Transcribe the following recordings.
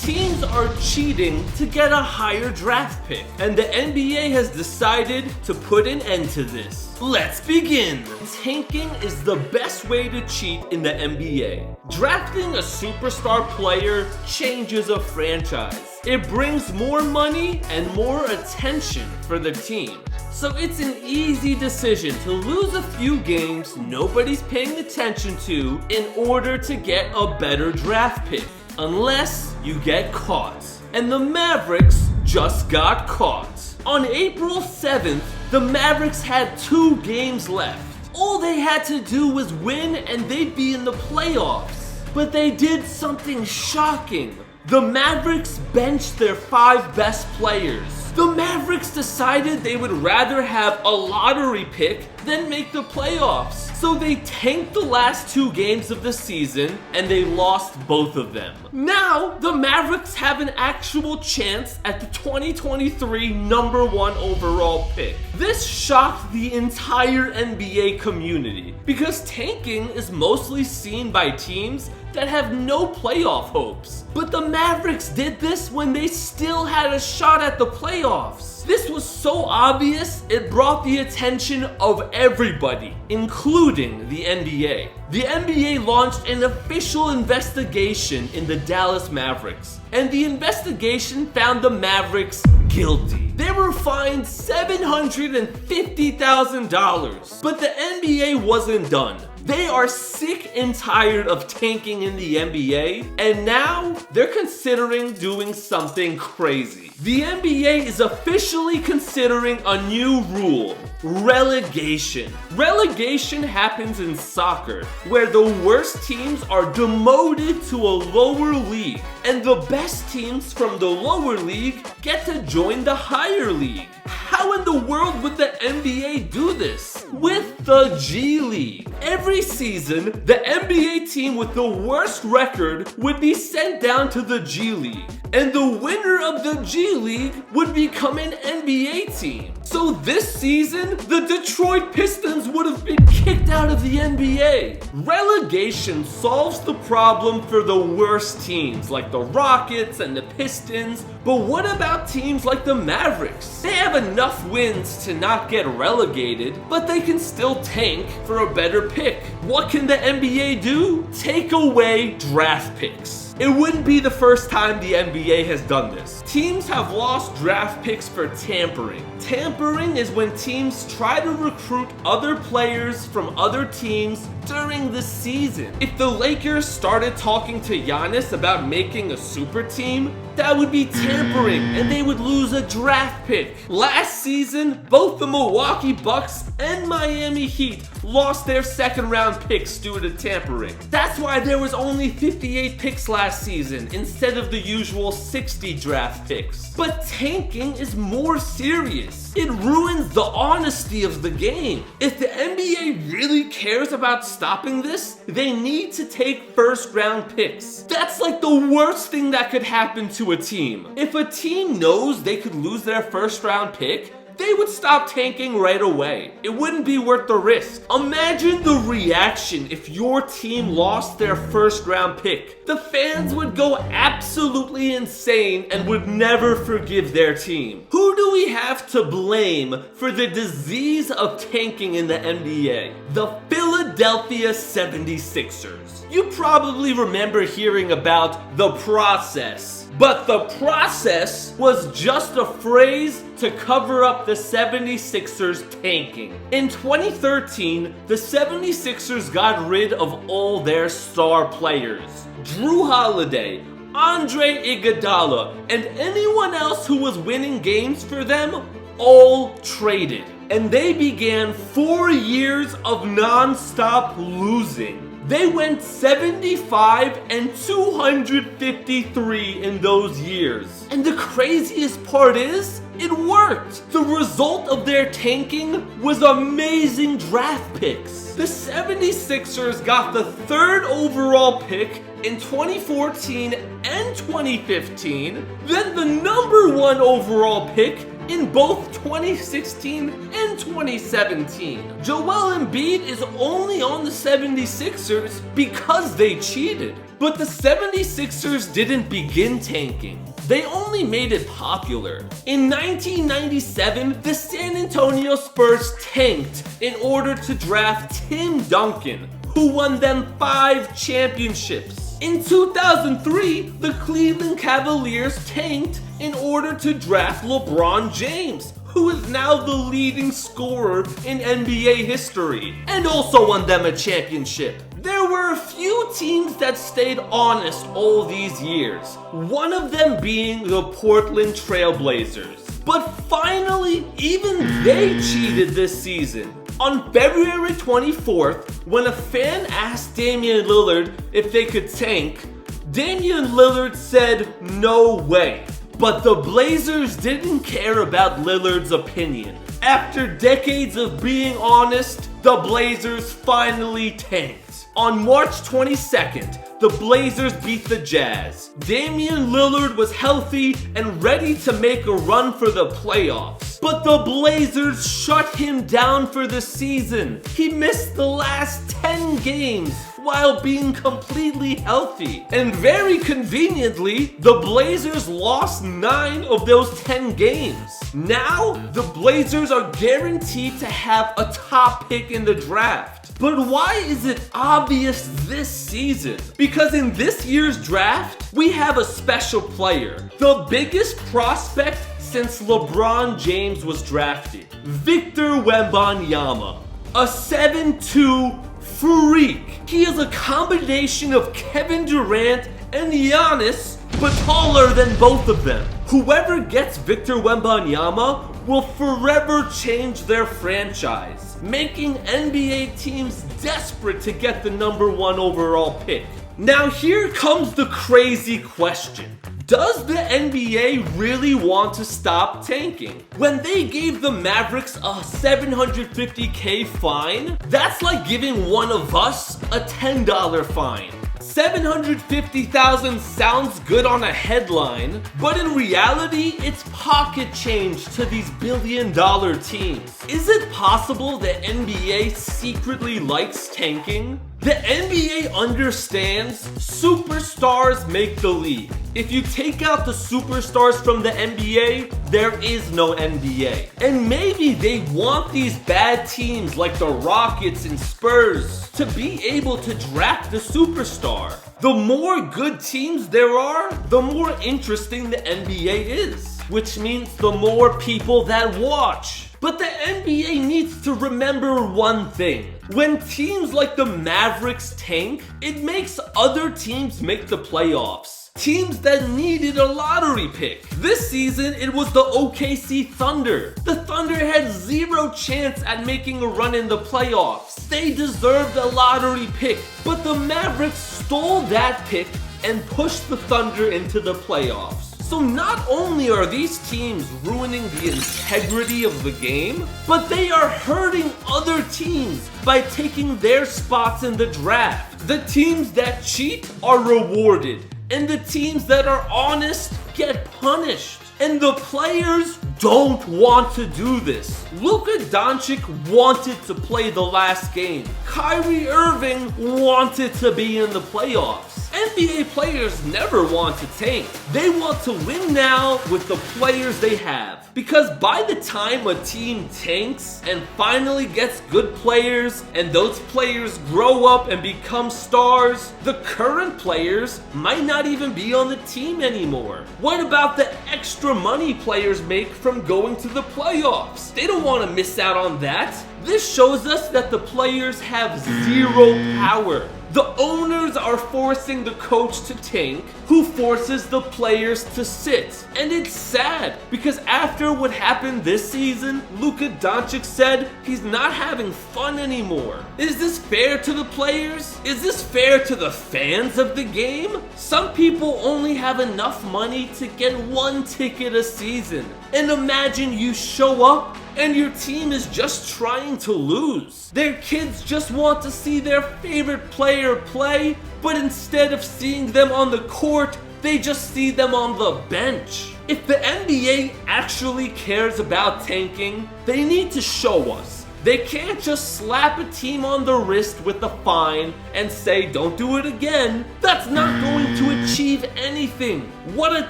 teams are cheating to get a higher draft pick, and the NBA has decided to put an end to this. Let's begin! Tanking is the best way to cheat in the NBA. Drafting a superstar player changes a franchise. It brings more money and more attention for the team. So it's an easy decision to lose a few games nobody's paying attention to in order to get a better draft pick. Unless you get caught. And the Mavericks just got caught. On April 7th, the Mavericks had 2 games left. All they had to do was win and they'd be in the playoffs. But they did something shocking. The Mavericks benched their 5 best players. The Mavericks decided they would rather have a lottery pick than make the playoffs. So they tanked the last 2 games of the season and they lost both of them. Now, the Mavericks have an actual chance at the 2023 #1 overall pick. This shocked the entire NBA community because tanking is mostly seen by teams that have no playoff hopes. But the Mavericks did this when they still had a shot at the playoffs. This was so obvious, it brought the attention of everybody, including the NBA. The NBA launched an official investigation in the Dallas Mavericks, and the investigation found the Mavericks guilty. They were fined $750,000, but the NBA wasn't done. They are sick and tired of tanking in the NBA, and now they're considering doing something crazy. The NBA is officially considering a new rule: relegation. Relegation happens in soccer, where the worst teams are demoted to a lower league, and the best teams from the lower league get to join the higher league. How in the world would the NBA do this? With the G League. Every season, the NBA team with the worst record would be sent down to the G League, and the winner of the G League would become an NBA team. So this season, the Detroit Pistons would have been kicked out of the NBA. Relegation solves the problem for the worst teams like the Rockets and the Pistons, but what about teams like the Mavericks? They have enough wins to not get relegated, but they can still tank for a better pick. What can the NBA do? Take away draft picks. It wouldn't be the first time the NBA has done this. Teams have lost draft picks for tampering. Tampering is when teams try to recruit other players from other teams during the season. If the Lakers started talking to Giannis about making a super team, that would be tampering and they would lose a draft pick. Last season, both the Milwaukee Bucks and Miami Heat lost their second round picks due to tampering. That's why there was only 58 picks last season instead of the usual 60 draft picks. But tanking is more serious. It ruins the honesty of the game. If the NBA really cares about stopping this, they need to take first round picks. That's like the worst thing that could happen to a team. If a team knows they could lose their first round pick, they would stop tanking right away. It wouldn't be worth the risk. Imagine the reaction if your team lost their first round pick. The fans would go absolutely insane and would never forgive their team. Who do we have to blame for the disease of tanking in the NBA? The Philadelphia 76ers. You probably remember hearing about the process. But the process was just a phrase to cover up the 76ers tanking. In 2013, the 76ers got rid of all their star players. Drew Holiday, Andre Iguodala, and anyone else who was winning games for them all traded. And they began 4 years of non-stop losing. They went 75 and 253 in those years. And the craziest part is, it worked. The result of their tanking was amazing draft picks. The 76ers got the 3rd overall pick in 2014 and 2015, then the #1 overall pick in both 2016 and 2017. Joel Embiid is only on the 76ers because they cheated. But the 76ers didn't begin tanking. They only made it popular. In 1997, the San Antonio Spurs tanked in order to draft Tim Duncan, who won them 5 championships. In 2003, the Cleveland Cavaliers tanked in order to draft LeBron James, who is now the leading scorer in NBA history, and also won them a championship. There were a few teams that stayed honest all these years, one of them being the Portland Trail Blazers. But finally, even they cheated this season. On February 24th, when a fan asked Damian Lillard if they could tank, Damian Lillard said no way. But the Blazers didn't care about Lillard's opinion. After decades of being honest, the Blazers finally tanked. On March 22nd, the Blazers beat the Jazz. Damian Lillard was healthy and ready to make a run for the playoffs. But the Blazers shut him down for the season. He missed the last 10 games while being completely healthy. And very conveniently, the Blazers lost 9 of those 10 games. Now, the Blazers are guaranteed to have a top pick in the draft. But why is it obvious this season? Because in this year's draft, we have a special player, the biggest prospect since LeBron James was drafted, Victor Wembanyama, a 7'2" freak. He is a combination of Kevin Durant and Giannis, but taller than both of them. Whoever gets Victor Wembanyama will forever change their franchise, making NBA teams desperate to get the #1 overall pick. Now here comes the crazy question. Does the NBA really want to stop tanking? When they gave the Mavericks a $750K fine, that's like giving one of us a $10 fine. $750,000 sounds good on a headline, but in reality, it's pocket change to these billion-dollar teams. Is it possible the NBA secretly likes tanking? The NBA understands superstars make the league. If you take out the superstars from the NBA, there is no NBA. And maybe they want these bad teams like the Rockets and Spurs to be able to draft the superstar. The more good teams there are, the more interesting the NBA is, which means the more people that watch. But the NBA needs to remember one thing. When teams like the Mavericks tank, it makes other teams make the playoffs. Teams that needed a lottery pick. This season, it was the OKC Thunder. The Thunder had 0 chance at making a run in the playoffs. They deserved a lottery pick, but the Mavericks stole that pick and pushed the Thunder into the playoffs. So not only are these teams ruining the integrity of the game, but they are hurting other teams by taking their spots in the draft. The teams that cheat are rewarded, and the teams that are honest get punished. And the players don't want to do this. Luka Doncic wanted to play the last game. Kyrie Irving wanted to be in the playoffs. NBA players never want to tank. They want to win now with the players they have. Because by the time a team tanks and finally gets good players, and those players grow up and become stars, the current players might not even be on the team anymore. What about the extra money players make from going to the playoffs? They don't want to miss out on that. This shows us that the players have 0 power. The owners are forcing the coach to tank, who forces the players to sit. And it's sad, because after what happened this season, Luka Doncic said he's not having fun anymore. Is this fair to the players? Is this fair to the fans of the game? Some people only have enough money to get 1 ticket a season. And imagine you show up and your team is just trying to lose. Their kids just want to see their favorite player play, but instead of seeing them on the court, They just see them on the bench. If the NBA actually cares about tanking, they need to show us. They can't just slap a team on the wrist with a fine and say, don't do it again. That's not going to achieve anything. What a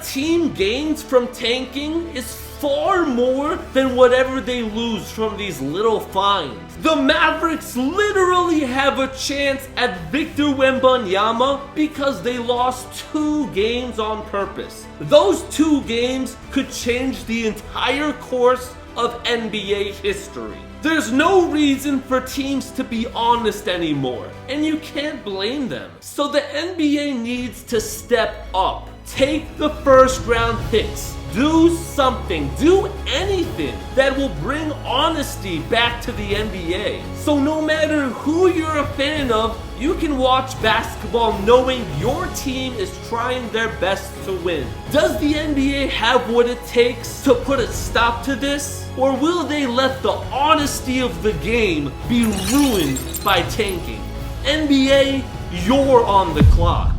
team gains from tanking is far more than whatever they lose from these little fines. The Mavericks literally have a chance at Victor Wembanyama because they lost 2 games on purpose. Those 2 games could change the entire course of NBA history. There's no reason for teams to be honest anymore, and you can't blame them. So the NBA needs to step up. Take the first round picks. Do something, do anything that will bring honesty back to the NBA. So no matter who you're a fan of, you can watch basketball knowing your team is trying their best to win. Does the NBA have what it takes to put a stop to this? Or will they let the honesty of the game be ruined by tanking? NBA, you're on the clock.